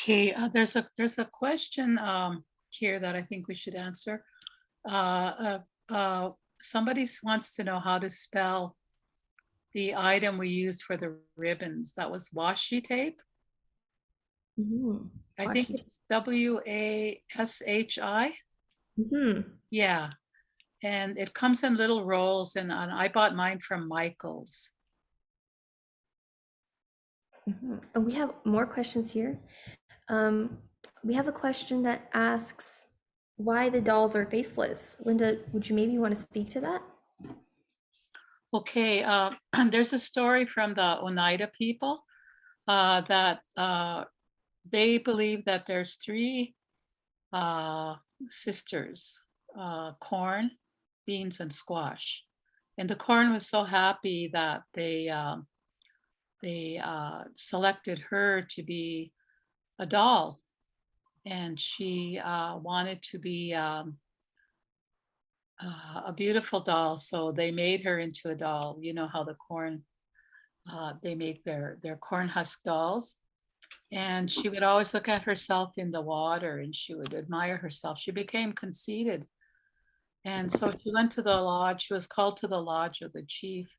Okay, there's a question here that I think we should answer. Somebody wants to know how to spell the item we use for the ribbons. That was washi tape. Mhm. I think Washi. it's WASHI. Yeah, and it comes in little rolls, and I bought mine from Michael's. And we have more questions here. Um, we have a question that asks why the dolls are faceless. Linda, would you maybe want to speak to that? Okay, there's a story from the Oneida people that they believe that there's three uh, sisters, corn, beans, and squash. And the corn was so happy that they selected her to be a doll, and she wanted to be a beautiful doll. So they made her into a doll. You know how the corn they make their corn husk dolls. And she would always look at herself in the water and she would admire herself. She became conceited. And so she went to the lodge. She was called to the lodge of the chief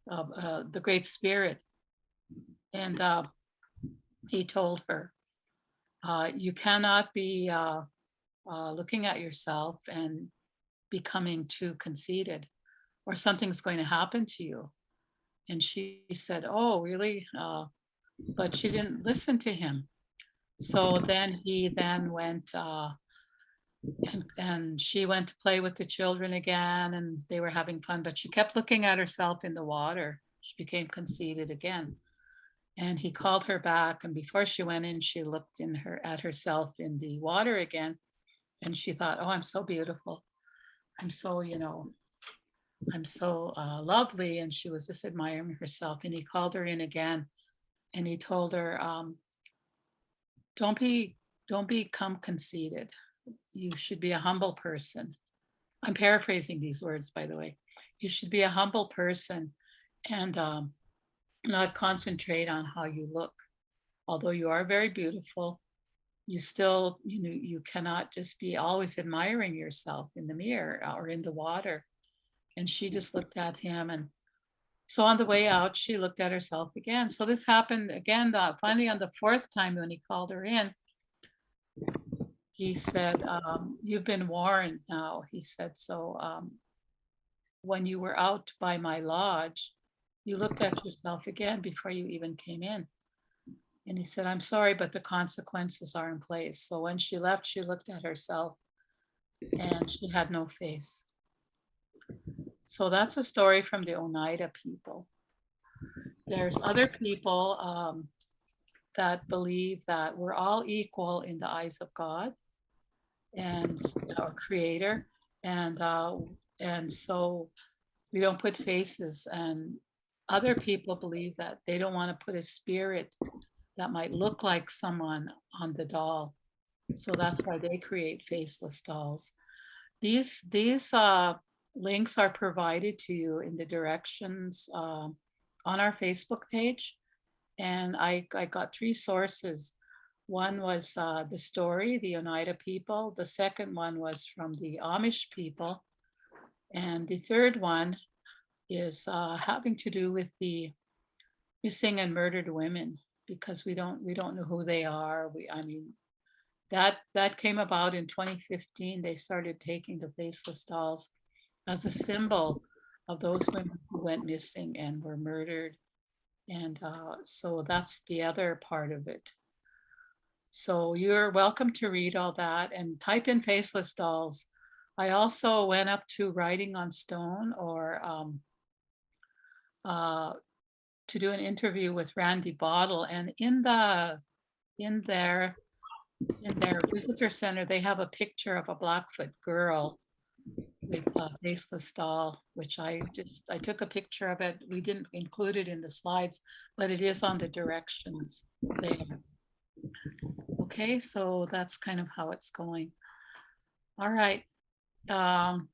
of the Great Spirit. And he told her, you cannot be looking at yourself and becoming too conceited, or something's going to happen to you. And she said, oh, really? But she didn't listen to him. So then he then went and she went to play with the children again, and they were having fun, but she kept looking at herself in the water. She became conceited again. And he called her back, and before she went in, she looked in her at herself in the water again, and she thought, oh, I'm so beautiful. I'm so, I'm so lovely. And she was just admiring herself. And he called her in again, and he told her, don't be don't become conceited. You should be a humble person. I'm paraphrasing these words, by the way. You should be a humble person and not concentrate on how you look. Although you are very beautiful, you still, you cannot just be always admiring yourself in the mirror or in the water. And she just looked at him. And so on the way out, she looked at herself again. So this happened again, finally on the fourth time when he called her in. He said, you've been warned now. He said, so when you were out by my lodge, you looked at yourself again before you even came in. And he said, I'm sorry, but the consequences are in place. So when she left, she looked at herself and she had no face. So that's a story from the Oneida people. There's other people that believe that we're all equal in the eyes of God and our creator. And so we don't put faces, and other people believe that they don't want to put a spirit that might look like someone on the doll. So that's why they create faceless dolls. These links are provided to you in the directions on our Facebook page. And I got three sources. One was the story, the Oneida people. The second one was from the Amish people. And the third one is having to do with the missing and murdered women, because we don't know who they are. I mean, that came about in 2015. They started taking the faceless dolls as a symbol of those women who went missing and were murdered. And so that's the other part of it. So you're welcome to read all that and type in faceless dolls. I also went up to Writing on Stone, or uh, to do an interview with Randy Bottle, and in their in their visitor center, they have a picture of a Blackfoot girl with a faceless doll, which I took a picture of it. We didn't include it in the slides, but it is on the directions there. Okay, so that's kind of how it's going. All right. Um,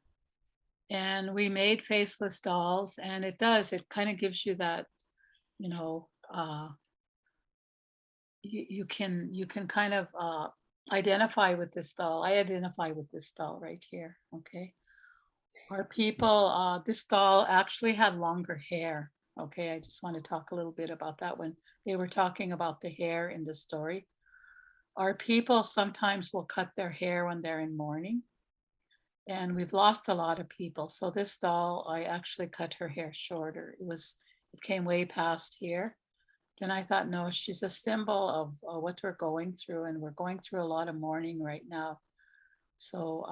and we made faceless dolls, and it kind of gives you that, you know, you can kind of identify with this doll. I identify with this doll right here. Okay. Our people, this doll actually had longer hair. Okay, I just want to talk a little bit about that when they were talking about the hair in the story. Our people sometimes will cut their hair when they're in mourning, and we've lost a lot of people. So this doll, I actually cut her hair shorter. It came way past here. Then I thought, no, she's a symbol of what we're going through, and we're going through a lot of mourning right now. So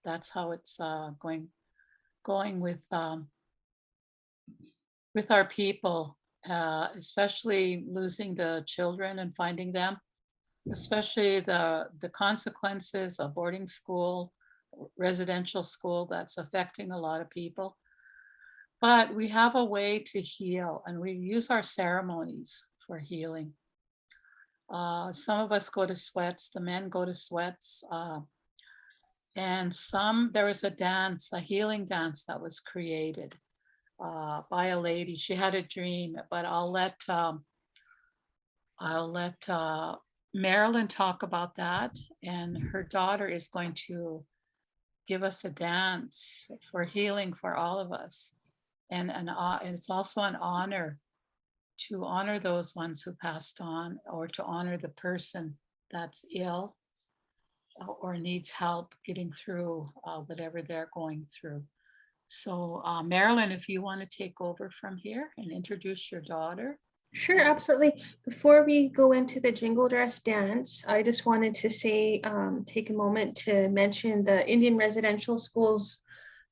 that's how it's going with our people, especially losing the children and finding them, especially the consequences of boarding school, residential school that's affecting a lot of people. But we have a way to heal, and we use our ceremonies for healing. Some of us go to sweats, the men go to sweats, and there was a dance, a healing dance that was created by a lady. She had a dream, but I'll let Marilyn talk about that, and her daughter is going to give us a dance for healing for all of us, and it's also an honor to honor those ones who passed on, or to honor the person that's ill or needs help getting through whatever they're going through. So, Marilyn, if you want to take over from here and introduce your daughter. Sure, absolutely. Before we go into the jingle dress dance, I just wanted to say, take a moment to mention the Indian Residential Schools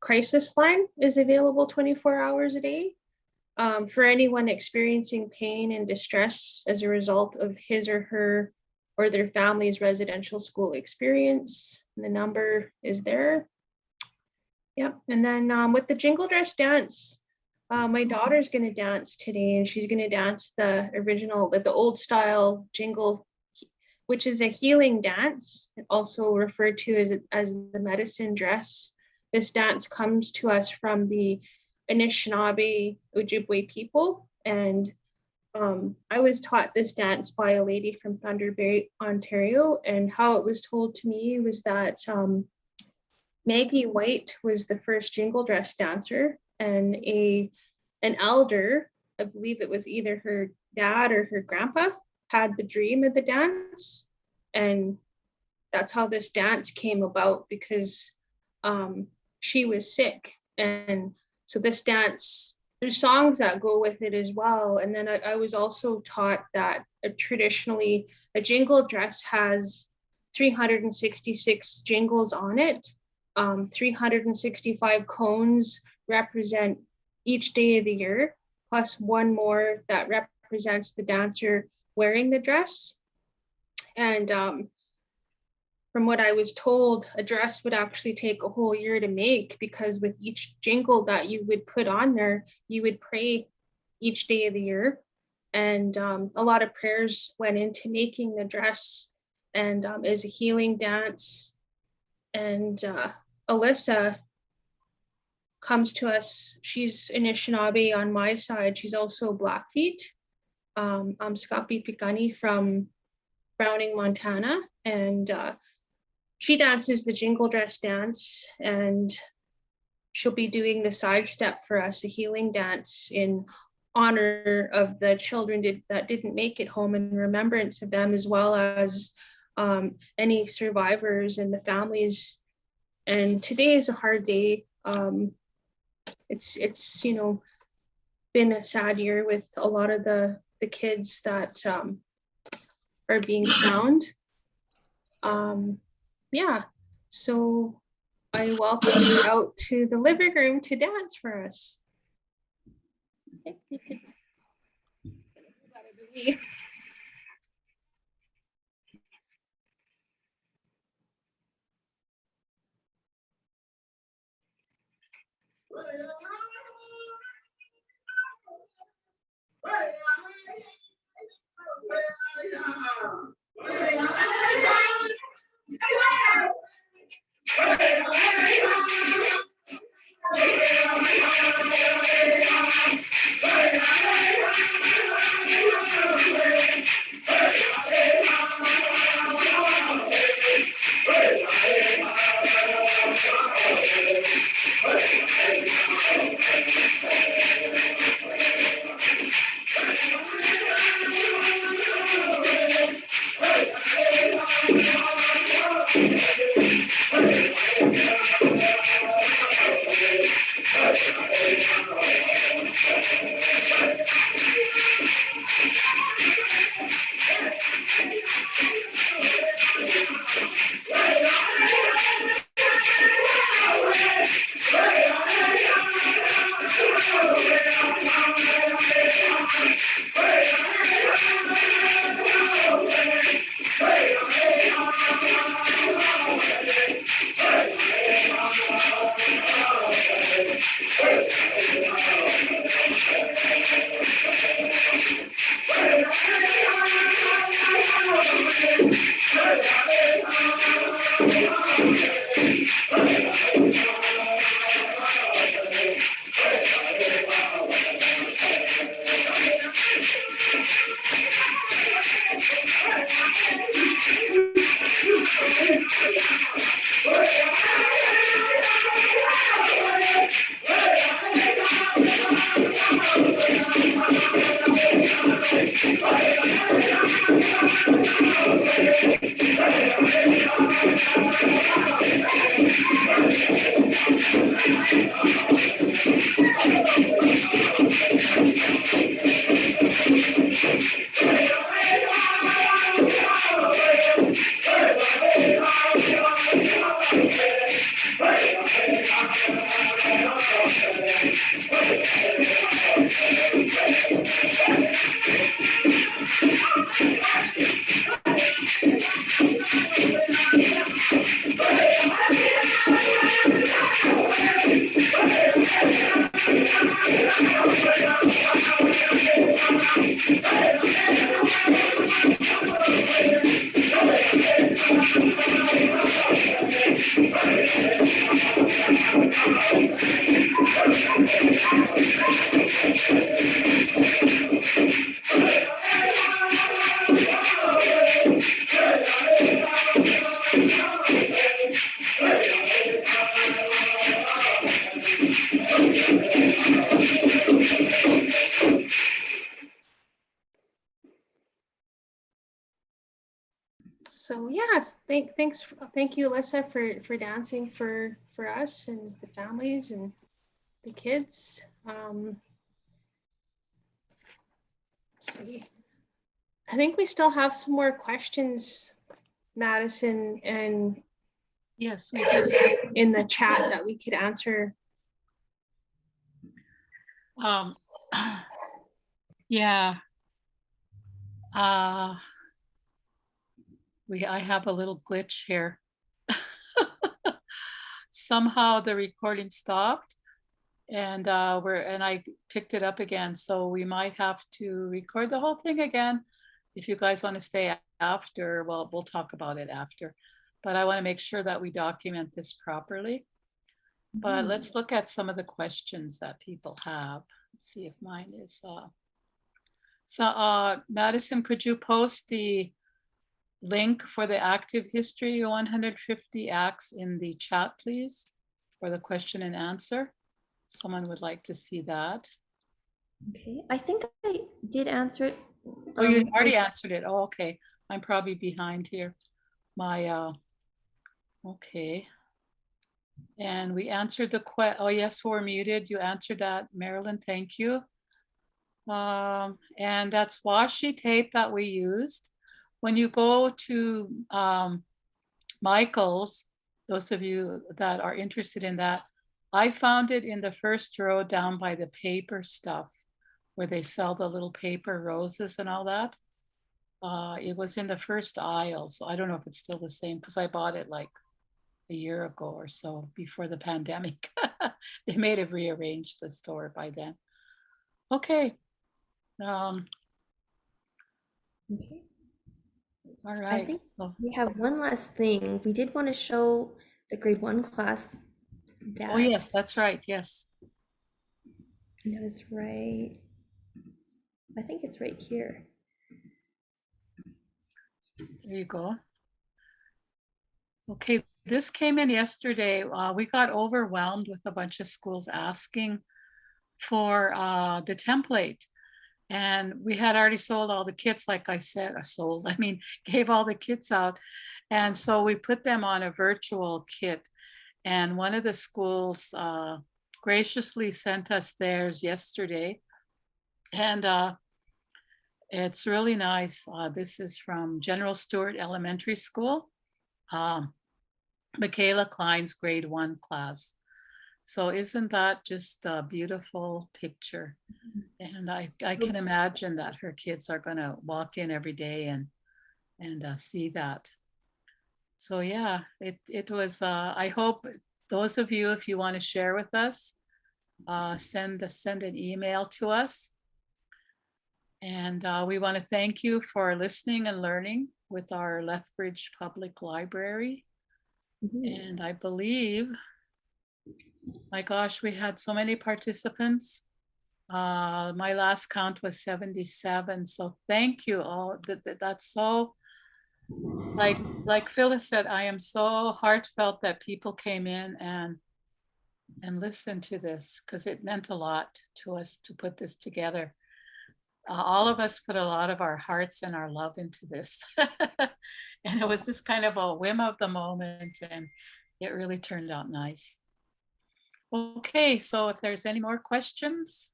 crisis line is available 24 hours a day for anyone experiencing pain and distress as a result of his or her or their family's residential school experience. And the number is there. Yep. And then with the jingle dress dance, my daughter's going to dance today, and she's going to dance the original, the old style jingle, which is a healing dance, also referred to as the medicine dress. This dance comes to us from the Anishinaabe Ojibwe people, and I was taught this dance by a lady from Thunder Bay, Ontario, and how it was told to me was that Maggie White was the first jingle dress dancer, and an elder, I believe it was either her dad or her grandpa, had the dream of the dance, and that's how this dance came about, because she was sick. And so this dance, there's songs that go with it as well. And then I was also taught that traditionally a jingle dress has 366 jingles on it. 365 cones represent each day of the year, plus one more that represents the dancer wearing the dress. And from what I was told, a dress would actually take a whole year to make, because with each jingle that you would put on there, you would pray each day of the year. And a lot of prayers went into making the dress, and is a healing dance. And Allyssa comes to us. She's Anishinaabe on my side. She's also Blackfeet. I'm Skapi Pikani from Browning, Montana, and she dances the jingle dress dance, and she'll be doing the side step for us, a healing dance in honor of the children that didn't make it home, in remembrance of them, as well as any survivors and the families. And today is a hard day. It's been a sad year with a lot of the kids that are being found. Yeah, so I welcome you out to the living room to dance for us. Okay, you can. So yes, thank you, Alyssa, for dancing for us and the families and the kids. Let's see. I think we still have some more questions, Madison, and Yes, we do. in the chat that we could answer. Yeah. I have a little glitch here. Somehow the recording stopped and I picked it up again. So we might have to record the whole thing again. If you guys want to stay after, well, we'll talk about it after. But I want to make sure that we document this properly. But let's look at some of the questions that people have. Let's see if mine is. Madison, could you post the link for the active history 150 acts in the chat, please, for the question and answer? Someone would like to see that. Okay, I think I did answer it. Oh, you already answered it. Oh, okay. I'm probably behind here. Okay. And we answered the oh yes, we're muted. You answered that, Marilyn, thank you. And that's washi tape that we used. When you go to Michael's, those of you that are interested in that, I found it in the first row down by the paper stuff where they sell the little paper roses and all that. It was in the first aisle. So I don't know if it's still the same because I bought it like a year ago or so before the pandemic. They may have rearranged the store by then. Okay. Okay. All right. I think we have one last thing. We did want to show the grade 1 class. Oh yes, that's right. Yes. That was right. I think it's right here. There you go. Okay, this came in yesterday. We got overwhelmed with a bunch of schools asking for the template. And we had already sold all the kits, like I said, gave all the kits out. And so we put them on a virtual kit. And one of the schools graciously sent us theirs yesterday. And it's really nice. This is from General Stewart Elementary School. Michaela Klein's grade 1 class. So isn't that just a beautiful picture? And I can imagine that her kids are going to walk in every day and see that. So yeah, it was, I hope those of you, if you want to share with us, send an email to us. And we want to thank you for listening and learning with our Lethbridge Public Library. And I believe, my gosh, we had so many participants. My last count was 77. So thank you all. That's so, like Phyllis said, I am so heartfelt that people came in and listened to this, because it meant a lot to us to put this together. All of us put a lot of our hearts and our love into this. And it was just kind of a whim of the moment, and it really turned out nice. Okay, so if there's any more questions.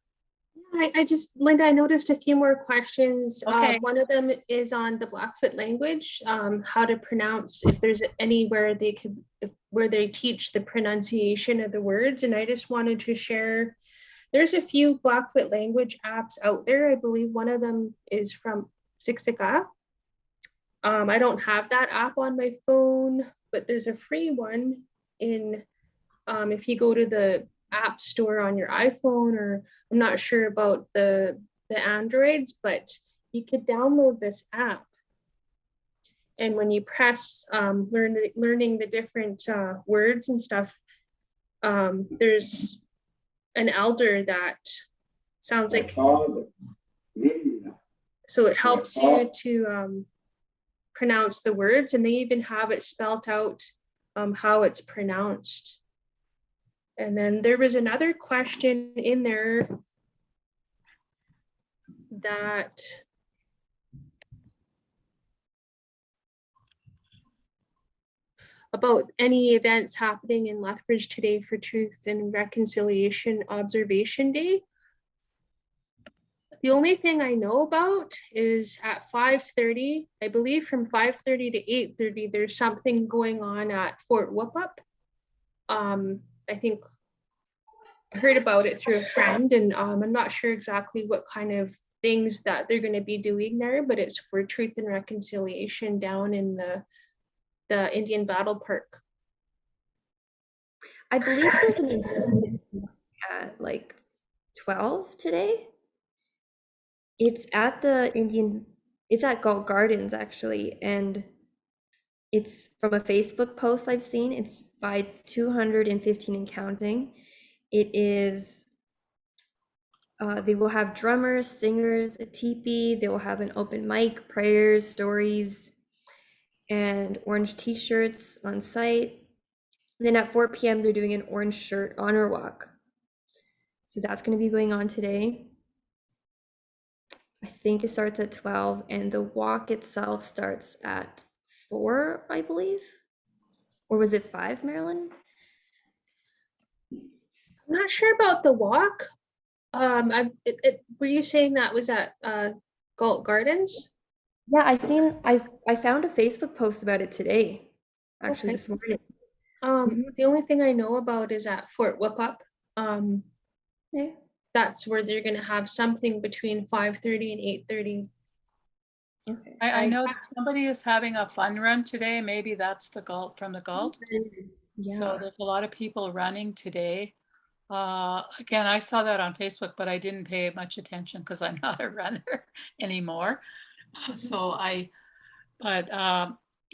I just, Linda, I noticed a few more questions. Okay. One of them is on the Blackfoot language, how to pronounce, if there's anywhere they could, where they teach the pronunciation of the words. And I just wanted to share, there's a few Blackfoot language apps out there. I believe one of them is from Siksika. I don't have that app on my phone, but there's a free one in, if you go to the app store on your iPhone, or I'm not sure about the Androids, but you could download this app. And when you press learning the different words and stuff, there's an elder that sounds like, so it helps you to pronounce the words, and they even have it spelt out how it's pronounced. And then there was another question in there that about any events happening in Lethbridge today for Truth and Reconciliation Observation Day. The only thing I know about is at 5:30, I believe from 5:30 to 8:30, there's something going on at Fort Whoop-Up. I think I heard about it through a friend, and I'm not sure exactly what kind of things that they're going to be doing there, but it's for Truth and Reconciliation down in the Indian Battle Park. I believe there's an event at like 12 today. It's at it's at Galt Gardens actually, and it's from a Facebook post I've seen. It's by 215 and counting. It is, they will have drummers, singers, a teepee. They will have an open mic, prayers, stories, and orange t-shirts on site. And then at 4 p.m. they're doing an orange shirt honor walk. So that's going to be going on today. I think it starts at 12, and the walk itself starts at 4, I believe. Or was it 5, Marilyn? I'm not sure about the walk. Were you saying that was at Galt Gardens? Yeah, I found a Facebook post about it today, actually, Okay. this morning. The only thing I know about is at Fort Whoop-Up. Okay. That's where they're going to have something between 5:30 and 8:30. Okay. I know somebody is having a fun run today. Maybe that's the Galt, from the Galt. Yeah. So there's a lot of people running today. Again, I saw that on Facebook, but I didn't pay much attention because I'm not a runner anymore. So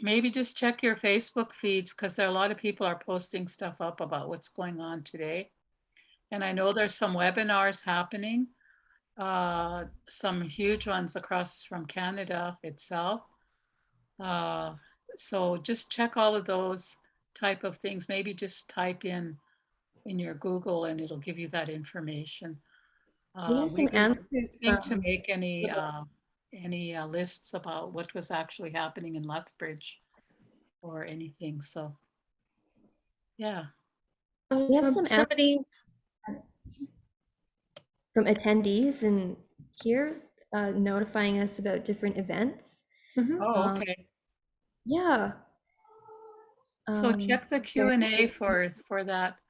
maybe just check your Facebook feeds, because there are a lot of people are posting stuff up about what's going on today. And I know there's some webinars happening, some huge ones across from Canada itself. So just check all of those type of things. Maybe just type in your Google and it'll give you that information. We have some answers Think to from, make any lists about what was actually happening in Lethbridge or anything. So yeah. we have some somebody answers from attendees and here notifying us about different events. Oh, okay. Yeah. So check the Q&A for that.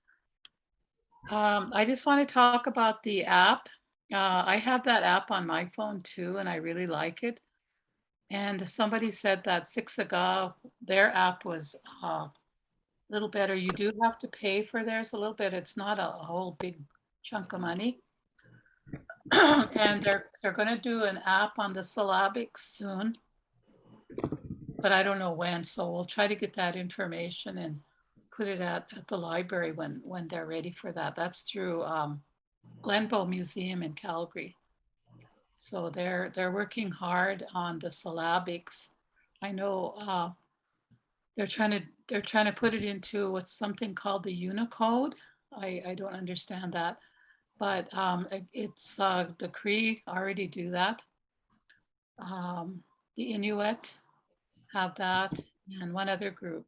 I just want to talk about the app. I have that app on my phone too, and I really like it. And somebody said that Sixaga, their app was a little better. You do have to pay for theirs a little bit. It's not a whole big chunk of money. And they're going to do an app on the syllabics soon, but I don't know when. So we'll try to get that information and put it at the library when they're ready for that. That's through Glenbow Museum in Calgary. So they're working hard on the syllabics. I know they're trying to put it into what's something called the Unicode. I don't understand that, but it's the Cree already do that. The Inuit have that, and one other group.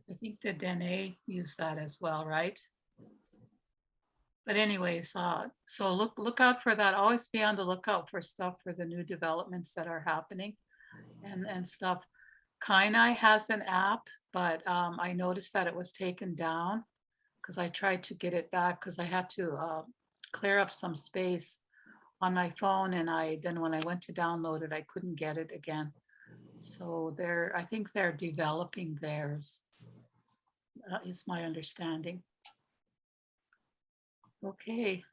I think the Dene use that as well, right? But anyways, so look out for that. Always be on the lookout for stuff for the new developments that are happening and stuff. Kainai has an app, but I noticed that it was taken down because I tried to get it back because I had to clear up some space on my phone, and then when I went to download it, I couldn't get it again. So I think they're developing theirs, is my understanding. Okay.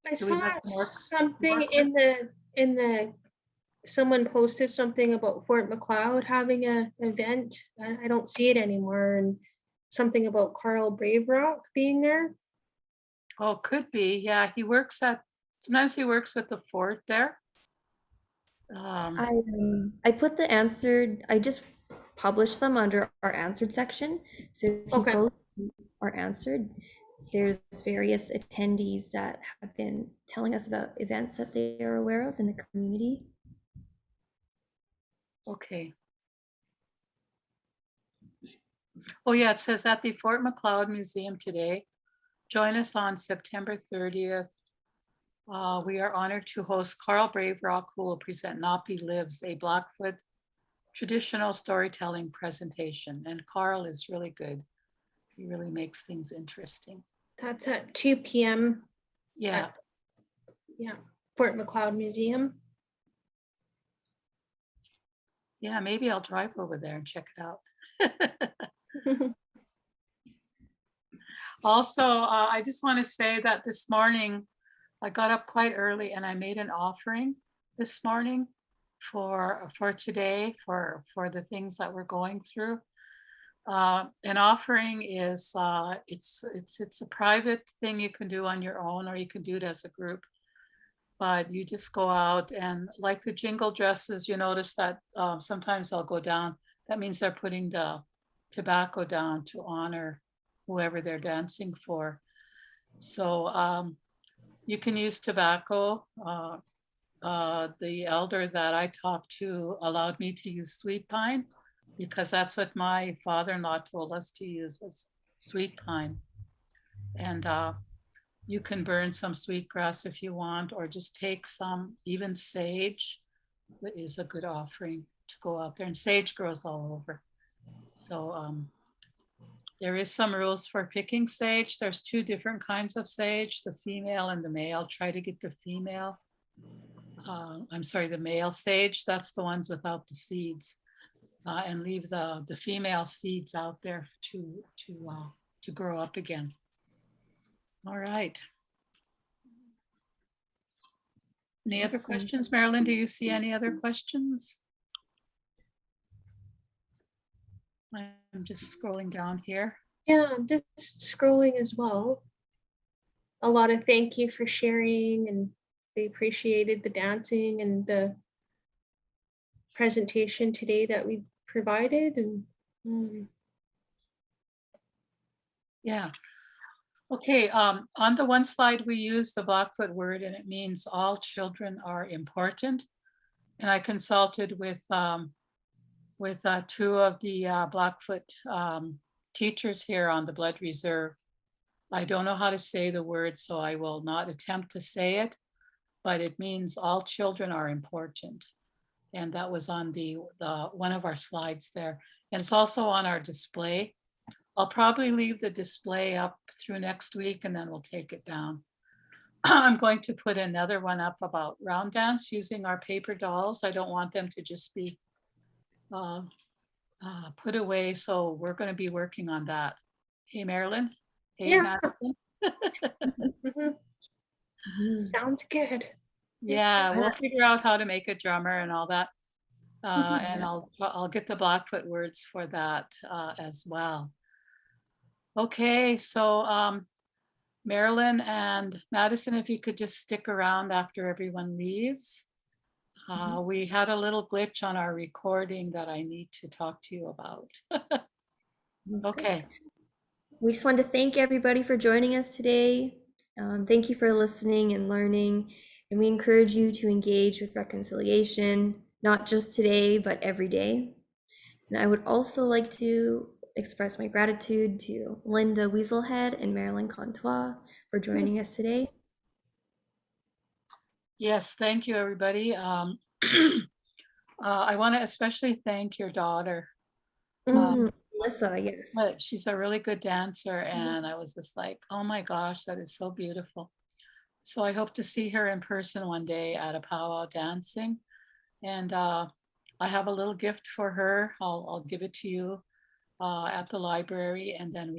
I Do we saw have more something in the someone posted something about Fort McLeod having an event. I don't see it anymore, and something about Carl Brave Rock being there. Oh, could be. Yeah, sometimes he works with the fort there. I put the answered, I just published them under our answered section. So if you Okay. go to our answered, there's various attendees that have been telling us about events that they are aware of in the community. Okay. Oh yeah, it says at the Fort McLeod Museum today. Join us on September 30th. We are honored to host Carl Brave Rock, who will present Napi Lives, a Blackfoot traditional storytelling presentation. And Carl is really good. He really makes things interesting. That's at 2 p.m. Yeah. Fort McLeod Museum. Yeah, maybe I'll drive over there and check it out. Also, I just want to say that this morning, I got up quite early and I made an offering this morning for today, for the things that we're going through. An offering is, it's a private thing you can do on your own, or you can do it as a group. But you just go out and, like the jingle dresses, you notice that sometimes they'll go down. That means they're putting the tobacco down to honor whoever they're dancing for. So you can use tobacco. The elder that I talked to allowed me to use sweet pine because that's what my father-in-law told us to use, was sweet pine. And you can burn some sweetgrass if you want, or just take some, even sage is a good offering to go out there, and sage grows all over. So there is some rules for picking sage. There's two different kinds of sage, the female and the male. Try to get the female. The male sage. That's the ones without the seeds, and leave the female seeds out there to grow up again. All right. Any other questions, Marilyn? Do you see any other questions? I'm just scrolling down here. Yeah, I'm just scrolling as well. A lot of thank you for sharing, and they appreciated the dancing and the presentation today that we provided. And yeah. Okay, on the one slide, we use the Blackfoot word, and it means all children are important. And I consulted with two of the Blackfoot teachers here on the Blood Reserve. I don't know how to say the word, so I will not attempt to say it, but it means all children are important. And that was on the one of our slides there. And it's also on our display. I'll probably leave the display up through next week, and then we'll take it down. I'm going to put another one up about round dance using our paper dolls. I don't want them to just be uh, put away. So we're going to be working on that. Hey, Marilyn. Hey, Yeah. Madison. Mhm. Mhm. Sounds good. Yeah, we'll Uh, figure out how to make a drummer and all that. And yeah. I'll get the Blackfoot words for that as well. Okay, so Marilyn and Madison, if you could just stick around after everyone leaves. Mhm. We had a little glitch on our recording that I need to talk to you about. That's good. Okay. We just wanted to thank everybody for joining us today. Thank you for listening and learning. And we encourage you to engage with reconciliation, not just today, but every day. And I would also like to express my gratitude to Linda Weaselhead and Marilyn Contois for joining us today. Yes, thank you, everybody. I want to especially thank your daughter. Mm. Mhm. Alyssa, yes. She's a really good dancer, Mhm. and I was just like, oh my gosh, that is so beautiful. So I hope to see her in person one day at a powwow dancing. And I have a little gift for her. I'll give it to you at the library, and then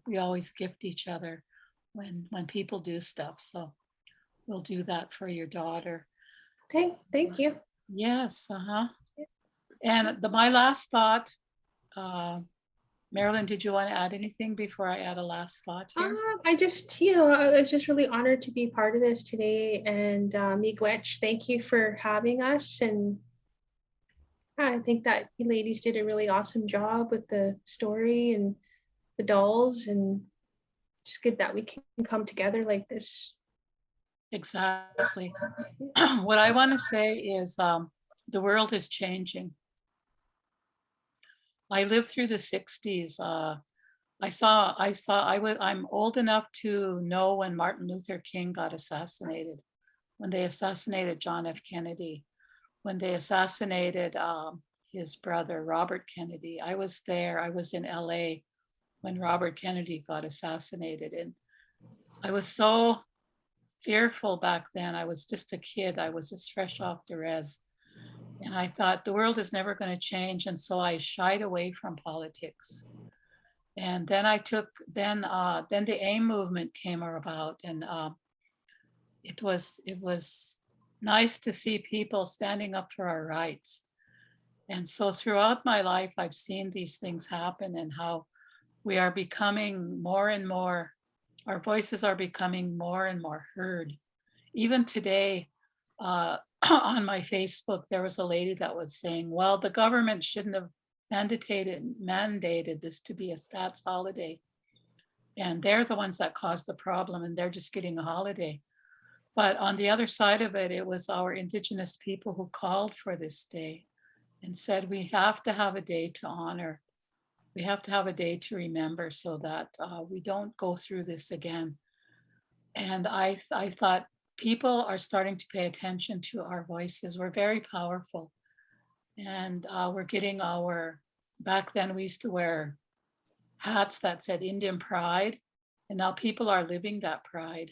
we always gift each other when people do stuff. So we'll do that for your daughter. Thank you. Yes, uh-huh. And my last thought, Marilyn, did you want to add anything before I add a last thought here? I just, I was just really honored to be part of this today. And Miigwech, thank you for having us. And I think that you ladies did a really awesome job with the story and the dolls. And it's good that we can come together like this. Exactly. What I want to say is the world is changing. I lived through the 60s. I'm old enough to know when Martin Luther King got assassinated, when they assassinated John F. Kennedy, when they assassinated his brother, Robert Kennedy. I was there. I was in LA when Robert Kennedy got assassinated. And I was so fearful back then. I was just a kid. I was just fresh off the res. And I thought the world is never going to change. And so I shied away from politics. And then then the AIM movement came about, and it was nice to see people standing up for our rights. And so throughout my life, I've seen these things happen, and how we are becoming more and more, our voices are becoming more and more heard. Even today, on my Facebook, there was a lady that was saying, well, the government shouldn't have mandated this to be a stats holiday. And they're the ones that caused the problem, and they're just getting a holiday. But on the other side of it, it was our Indigenous people who called for this day and said, we have to have a day to honor. We have to have a day to remember so that we don't go through this again. And I thought people are starting to pay attention to our voices. We're very powerful. And we're getting back then we used to wear hats that said Indian pride. And now people are living that pride,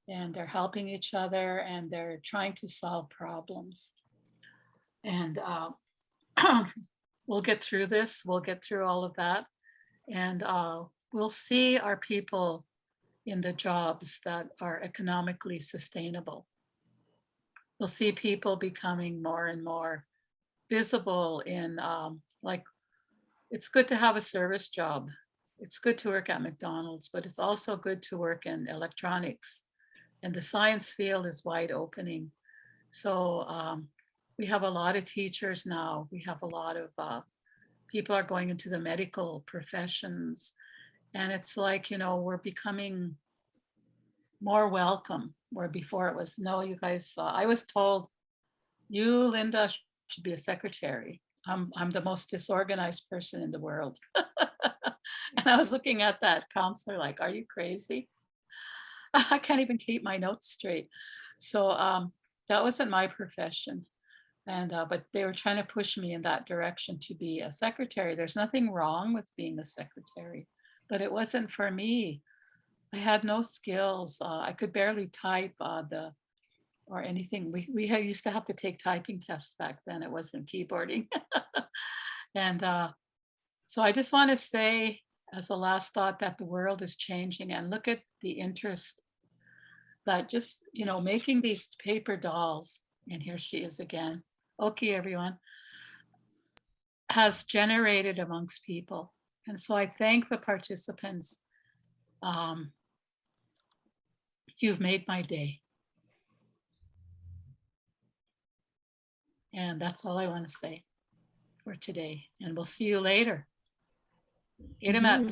and they're helping each other, and they're trying to solve problems. And we'll get through this. We'll get through all of that. And we'll see our people in the jobs that are economically sustainable. We'll see people becoming more and more visible in like, it's good to have a service job. It's good to work at McDonald's, but it's also good to work in electronics. And the science field is wide opening. So we have a lot of teachers now. We have a lot of people are going into the medical professions. And it's like, we're becoming more welcome, where before it was, no, you guys, I was told, you, Linda, should be a secretary. I'm the most disorganized person in the world. And I was looking at that counselor like, are you crazy? I can't even keep my notes straight. So that wasn't my profession. And but they were trying to push me in that direction to be a secretary. There's nothing wrong with being a secretary, but it wasn't for me. I had no skills. I could barely type or anything. Used to have to take typing tests back then. It wasn't keyboarding. And so I just want to say as a last thought that the world is changing, and look at the interest that just, making these paper dolls, and here she is again. Okay, everyone, has generated amongst people. And so I thank the participants. You've made my day. And that's all I want to say for today. And we'll see you later.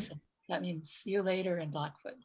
Mhm. That means see you later in Blackfoot.